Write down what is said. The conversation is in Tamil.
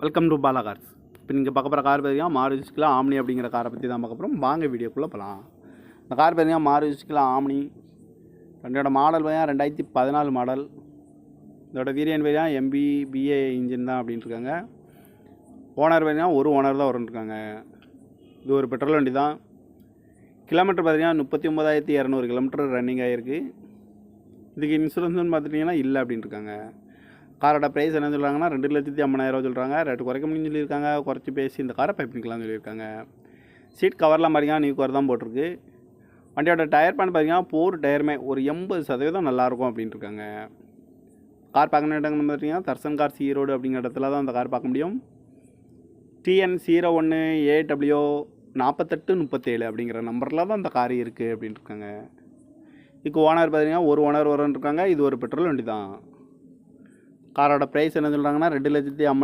Welcome to Bala cars. இப்போ நீங்கள் பார்க்க போகிற கார் பார்த்தீங்கன்னா மாருதி சுசுகி ஆம்னி அப்படிங்கிற காரை பற்றி தான் பார்க்க போகிறோம். வாங்க வீடியோக்குள்ளே போகலாம். இந்த கார் பார்த்தீங்கன்னா மாருதி சுசுகி ஆம்னி. வண்டியோட மாடல் பார்த்தீங்கன்னா 2014 மாடல். இதோட வேரியன்ட் பார்த்தீங்கன்னா MB-BA இன்ஜின் தான் அப்படின்ட்டு இருக்காங்க. ஓனர் பார்த்தீங்கன்னா ஒரு ஓனர் தான் வரும்னு. இது ஒரு பெட்ரோல் வண்டி தான். கிலோமீட்டர் பார்த்தீங்கன்னா 39,200 கிலோமீட்டர் ரன்னிங் ஆகிருக்கு. இதுக்கு இன்சூரன்ஸ்னு பார்த்துட்டிங்கன்னா இல்லை அப்படின்ட்டு இருக்காங்க. காரோட ப்ரைஸ் என்ன சொல்கிறாங்கன்னா 2,50,50,000 சொல்கிறாங்க. ரேட்டு குறைக்க முடியும்னு சொல்லியிருக்காங்க. குறைச்சி பேசி இந்த காரை பை பண்ணிக்கலாம்னு சொல்லியிருக்காங்க. சீட் கவர்லாம் பார்த்தீங்கன்னா நியூ கவர் தான் போட்டிருக்கு. வண்டியோட டயர் பேன் பார்த்தீங்கன்னா 4 டயருமே ஒரு 80% நல்லாயிருக்கும் அப்படின்ட்டு இருக்காங்க. கார் பார்க்கணும் இடங்கள்னு பார்த்தீங்கன்னா தர்சன் கார்ஸ் ஈரோடு அப்படிங்கிற இடத்துல தான் அந்த கார் பார்க்க முடியும். TN01AW 4837 அப்படிங்கிற நம்பரில் தான் அந்த கார் இருக்குது அப்படின்ட்டு இருக்காங்க. இதுக்கு ஓனர் பார்த்தீங்கன்னா ஒரு ஓனர் வரும்னு இருக்காங்க. இது ஒரு பெட்ரோல் வண்டி தான். காரோட ப்ரைஸ் என்ன சொல்கிறாங்கன்னா 2,50,50,000